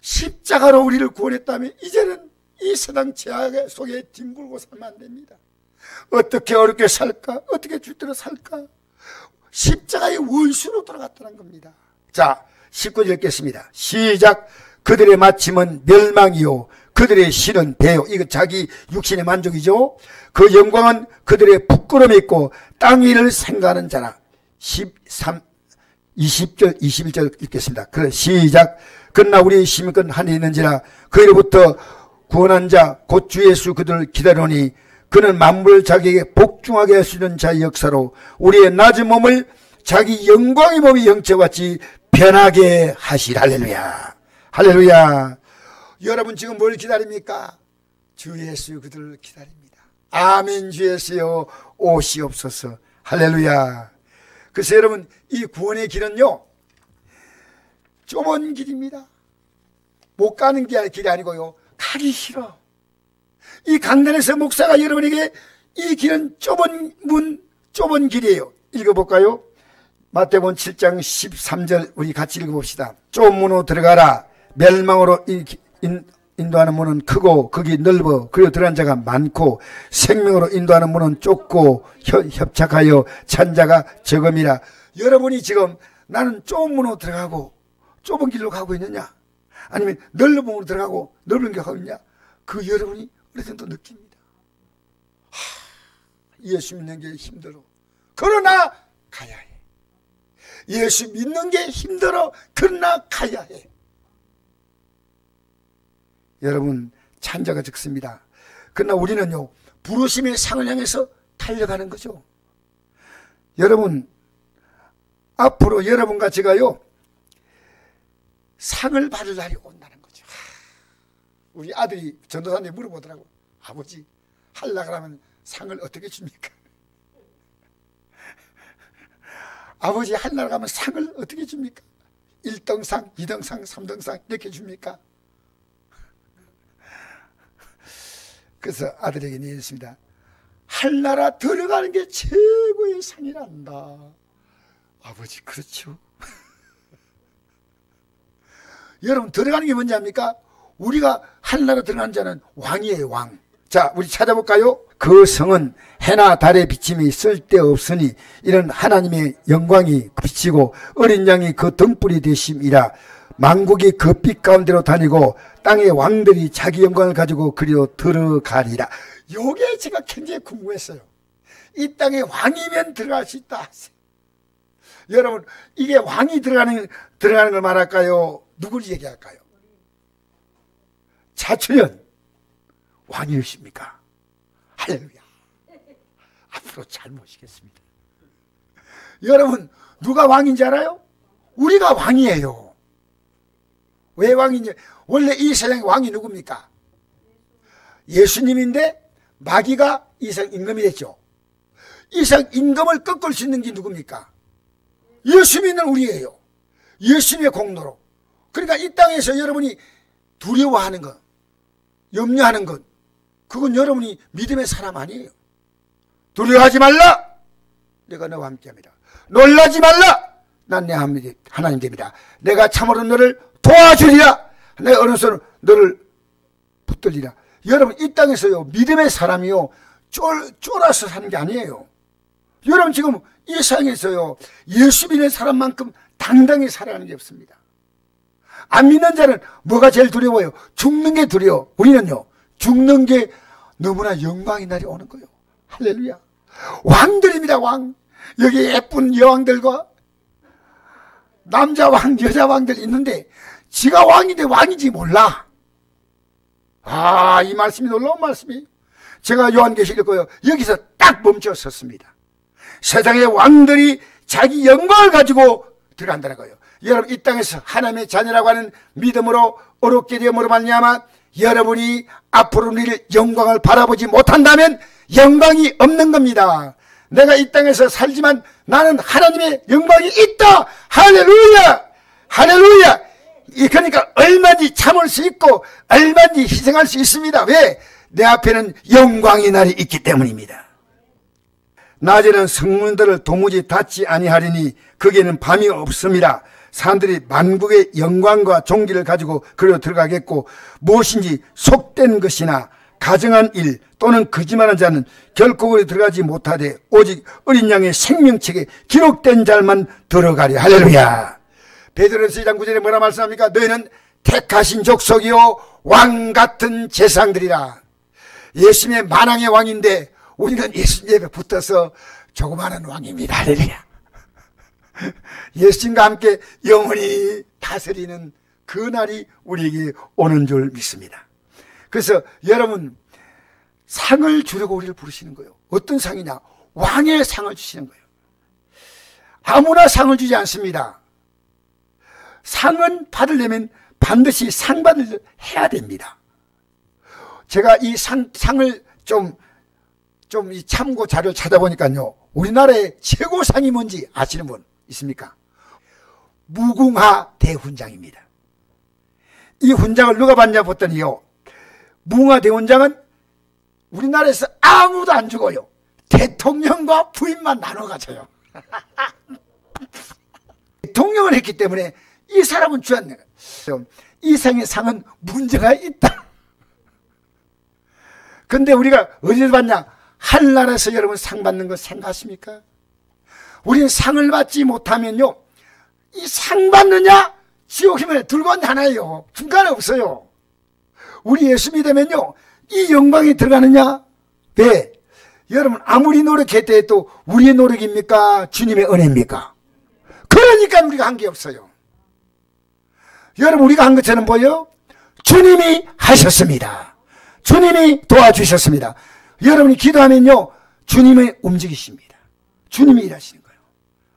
A: 십자가로 우리를 구원했다면 이제는 이 세상 죄악 속에 뒹굴고 살면 안 됩니다. 어떻게 어렵게 살까? 어떻게 주대로 살까? 십자가의 원수로 돌아갔다는 겁니다. 자, 19절 읽겠습니다. 시작. 그들의 마침은 멸망이요 그들의 신은 배요. 이거 자기 육신의 만족이죠. 그 영광은 그들의 부끄러움이 있고 땅 위를 생각하는 자라. 20절 21절 읽겠습니다. 그래 시작. 그러나 우리의 심은 하늘에 있는지라 그로부터 구원한 자 곧 주 예수 그들을 기다리니 그는 만물을 자기에게 복종하게 할 수 있는 자의 역사로 우리의 낮은 몸을 자기 영광의 몸이 형체같이 변하게 하시라. 할렐루야. 할렐루야. 여러분 지금 뭘 기다립니까? 주 예수 그들을 기다립니다. 아멘. 주 예수여 오시옵소서. 할렐루야. 그래서 여러분 이 구원의 길은요 좁은 길입니다. 못 가는 길이 아니고요 가기 싫어. 이 강단에서 목사가 여러분에게 이 길은 좁은 길이에요. 읽어볼까요? 마태복음 7장 13절 우리 같이 읽어봅시다. 좁은 문으로 들어가라. 멸망으로 인도하는 문은 크고 거기 넓어 그리고 들어간 자가 많고 생명으로 인도하는 문은 좁고 협착하여 찬 자가 적음이라. 여러분이 지금 나는 좁은 문으로 들어가고 좁은 길로 가고 있느냐 아니면 넓은 문으로 들어가고 넓은 길로 가고 있느냐 그 여러분이 어느 정도 느낍니다. 예수 믿는 게 힘들어. 그러나 가야 해. 예수 믿는 게 힘들어. 그러나 가야 해. 여러분 찬자가 적습니다. 그러나 우리는요 부르심의 상을 향해서 달려가는 거죠. 여러분 앞으로 여러분과 제가요 상을 받을 날이 온다는 거죠. 우리 아들이 전도사님이 물어보더라고. 아버지 하려고 하면 상을 어떻게 줍니까? 아버지 하려고 하면 상을 어떻게 줍니까? 1등상, 2등상, 3등상 이렇게 줍니까? 그래서 아들에게 얘기했습니다. 할나라 들어가는 게 최고의 상이란다. 아버지 그렇죠. 여러분 들어가는 게 뭔지 압니까? 우리가 할나라 들어가는 자는 왕이에요. 왕. 자 우리 찾아볼까요? 그 성은 해나 달의 비침이 쓸데없으니 이런 하나님의 영광이 비치고 어린 양이 그 등불이 되심이라. 만국이 그 빛 가운데로 다니고 땅의 왕들이 자기 영광을 가지고 그리로 들어가리라. 요게 제가 굉장히 궁금했어요. 이 땅에 왕이면 들어갈 수 있다. 여러분 이게 왕이 들어가는 걸 말할까요? 누굴 얘기할까요? 자초연 왕이십니까? 할렐루야. 앞으로 잘 모시겠습니다. 여러분 누가 왕인지 알아요? 우리가 왕이에요. 왜 왕인지. 원래 이 세상의 왕이 누굽니까? 예수님인데 마귀가 이 세상 임금이 됐죠. 이 세상 임금을 꺾을 수 있는 게 누굽니까? 예수 믿는 우리예요. 예수님의 공로로. 그러니까 이 땅에서 여러분이 두려워하는 것, 염려하는 것, 그건 여러분이 믿음의 사람 아니에요. 두려워하지 말라. 내가 너와 함께합니다. 놀라지 말라. 난 내 하나님 됩니다. 내가 참으로 너를 도와주리라. 내가 어느 순간 너를 붙들리라. 여러분 이 땅에서요 믿음의 사람이요 쫄아서 사는 게 아니에요. 여러분 지금 이 세상에서요 예수 믿는 사람만큼 당당히 살아가는 게 없습니다. 안 믿는 자는 뭐가 제일 두려워요? 죽는 게 두려워. 우리는요 죽는 게 너무나 영광의 날이 오는 거예요. 할렐루야. 왕들입니다. 왕. 여기 예쁜 여왕들과 남자 왕, 여자 왕들 있는데 지가 왕인데 왕인지 몰라. 아, 이 말씀이 놀라운 말씀이에요. 제가 요한계시록 읽고요, 여기서 딱 멈춰 섰습니다. 세상의 왕들이 자기 영광을 가지고 들어간다는 거예요. 여러분, 이 땅에서 하나님의 자녀라고 하는 믿음으로 어렵게 되므로 말미암아 여러분이 앞으로 누릴 영광을 바라보지 못한다면 영광이 없는 겁니다. 내가 이 땅에서 살지만 나는 하나님의 영광이 있다. 할렐루야! 할렐루야! 그러니까 얼마든지 참을 수 있고 얼마든지 희생할 수 있습니다. 왜? 내 앞에는 영광의 날이 있기 때문입니다. 낮에는 성문들을 도무지 닫지 아니하리니 거기에는 밤이 없습니다. 사람들이 만국의 영광과 존귀를 가지고 그리로 들어가겠고 무엇인지 속된 것이나 가정한 일 또는 거짓말한 자는 결코 그리 들어가지 못하되 오직 어린 양의 생명책에 기록된 자만 들어가리. 할렐루야. 베드로전서 2장 9절에 뭐라 말씀합니까? 너희는 택하신 족속이요 왕같은 제사장들이라. 예수님의 만왕의 왕인데 우리는 예수님 옆에 붙어서 조그마한 왕입니다. 할렐루야. 예수님과 함께 영원히 다스리는 그 날이 우리에게 오는 줄 믿습니다. 그래서 여러분, 상을 주려고 우리를 부르시는 거예요. 어떤 상이냐? 왕의 상을 주시는 거예요. 아무나 상을 주지 않습니다. 상은 받으려면 반드시 상받을 해야 됩니다. 제가 이 상을 이 참고 자료를 찾아보니까요, 우리나라의 최고상이 뭔지 아시는 분 있습니까? 무궁화 대훈장입니다. 이 훈장을 누가 받냐 봤더니요, 무궁화 대훈장은 우리나라에서 아무도 안 주고요, 대통령과 부인만 나눠 가져요. 대통령을 했기 때문에 이 사람은 주었네. 이 상은 문제가 있다. 근데 우리가 어디서 받냐? 하늘나라에서 여러분 상 받는 거 생각하십니까? 우리는 상을 받지 못하면요, 이 상 받느냐 지옥이면 들고 하나요. 중간에 없어요. 우리 예수 믿으면요, 이 영광이 들어가느냐? 왜? 여러분, 아무리 노력해도 해도 우리의 노력입니까? 주님의 은혜입니까? 그러니까 우리가 한 게 없어요. 여러분, 우리가 한 것처럼 보여? 주님이 하셨습니다. 주님이 도와주셨습니다. 여러분이 기도하면요, 주님이 움직이십니다. 주님이 일하시는 거예요.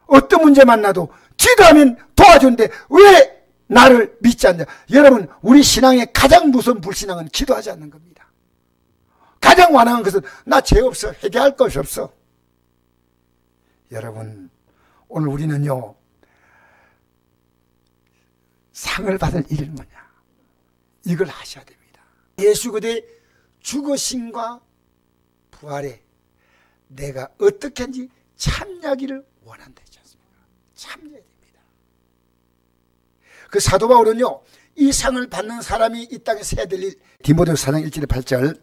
A: 어떤 문제 만나도 기도하면 도와주는데 왜 나를 믿지 않냐? 여러분, 우리 신앙의 가장 무서운 불신앙은 기도하지 않는 겁니다. 가장 완악한 것은 나 죄 없어, 회개할 것이 없어. 여러분, 오늘 우리는요, 상을 받을 일은 뭐냐? 이걸 하셔야 됩니다. 예수 그대 죽으심과 부활에 내가 어떻게 하는지 참여하기를 원한다 했지 않습니까? 참여해야 됩니다. 그 사도 바울은요, 이 상을 받는 사람이 이 땅에서 해야 될 일, 디모데후서 4장 1절에 8절,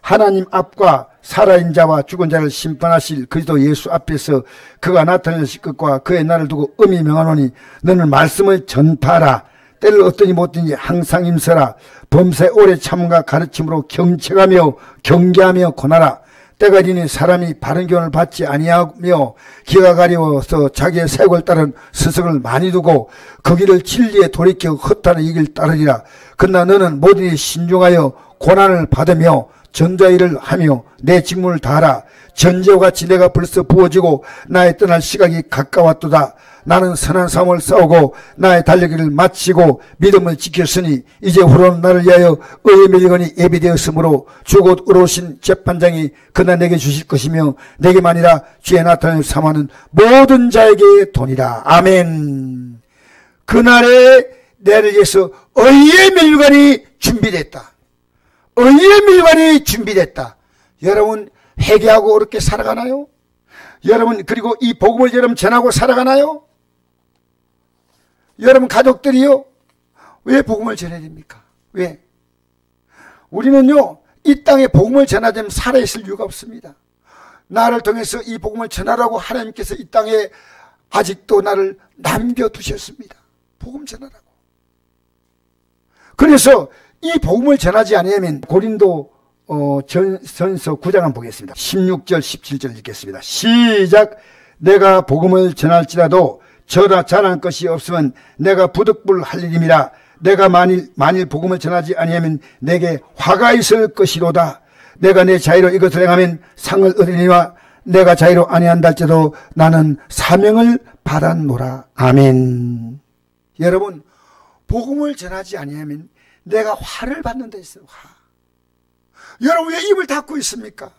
A: 하나님 앞과 살아있는 자와 죽은 자를 심판하실 그리스도 예수 앞에서 그가 나타내실 것과 그의 날을 두고 엄히 명하노니 너는 말씀을 전파하라. 때를 어떠니 못되니 항상 임서라. 범사에 오래 참음과 가르침으로 경책하며 경계하며 권하라. 때가 이르니 사람이 바른 교훈을 받지 아니하며 기가 가려워서 자기의 세력을 따른 스승을 많이 두고 그 길을 진리에 돌이켜 헛하는 이 길 따르리라. 그러나 너는 모든 일에 신중하여 고난을 받으며 전도의 일을 하며 내 직무를 다하라. 전제와 같이 내가 벌써 부어지고 나의 떠날 시각이 가까웠도다. 나는 선한 싸움을 싸우고 나의 달리기를 마치고 믿음을 지켰으니 이제 후로는 나를 위하여 의의 멸관이 예비되었으므로 주곧 의로우신 재판장이 그날 내게 주실 것이며 내게만이라 주의 나타남을 삼하는 모든 자에게 도니라. 아멘. 그날에 나를 위해서 의의 멸관이 준비됐다. 의의 멸관이 준비됐다. 여러분, 회개하고 어렵게 살아가나요? 여러분, 그리고 이 복음을 여러분 전하고 살아가나요? 여러분 가족들이요, 왜 복음을 전해야 됩니까? 왜? 우리는요, 이 땅에 복음을 전하자면 살아있을 이유가 없습니다. 나를 통해서 이 복음을 전하라고 하나님께서 이 땅에 아직도 나를 남겨두셨습니다. 복음 전하라고. 그래서 이 복음을 전하지 않으면 고린도 전서 9장 한번 보겠습니다. 16절 17절 읽겠습니다. 시작. 내가 복음을 전할지라도 저라 잘한 것이 없으면 내가 부득불할 일임이라. 내가 만일 복음을 전하지 아니하면 내게 화가 있을 것이로다. 내가 내 자유로 이것을 행하면 상을 얻으리니와 내가 자유로 아니한다 할지라도 나는 사명을 받았노라. 아멘. 여러분, 복음을 전하지 아니하면 내가 화를 받는다 했어요. 화. 여러분 왜 입을 닫고 있습니까?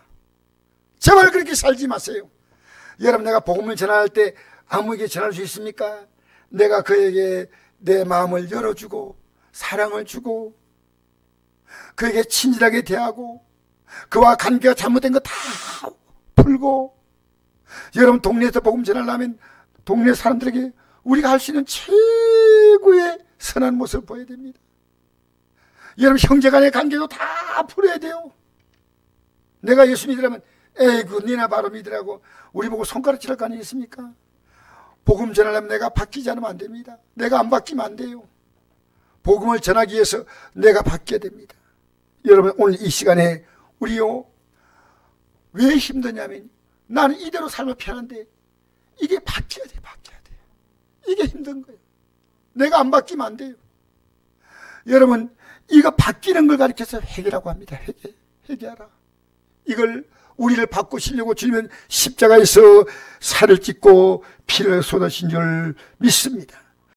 A: 제발 그렇게 살지 마세요. 여러분, 내가 복음을 전할 때 아무에게 전할 수 있습니까? 내가 그에게 내 마음을 열어주고 사랑을 주고 그에게 친절하게 대하고 그와 관계가 잘못된 거 다 풀고. 여러분, 동네에서 복음 전하려면 동네 사람들에게 우리가 할 수 있는 최고의 선한 모습을 보여야 됩니다. 여러분, 형제간의 관계도 다 풀어야 돼요. 내가 예수 믿으라면 에이구 니나 바로 믿으라고 우리 보고 손가락질할 거 아니겠습니까? 복음 전하려면 내가 바뀌지 않으면 안 됩니다. 내가 안 바뀌면 안 돼요. 복음을 전하기 위해서 내가 바뀌어야 됩니다. 여러분, 오늘 이 시간에 우리요, 왜 힘드냐면 나는 이대로 살면 편한데 이게 바뀌어야 돼. 바뀌어야 돼. 이게 힘든 거예요. 내가 안 바뀌면 안 돼요. 여러분, 이거 바뀌는 걸 가르쳐서 회개라고 합니다. 회개하라. 이걸 우리를 바꾸시려고 주님은 십자가에서 살을 찢고 피를 쏟으신 줄 믿습니다.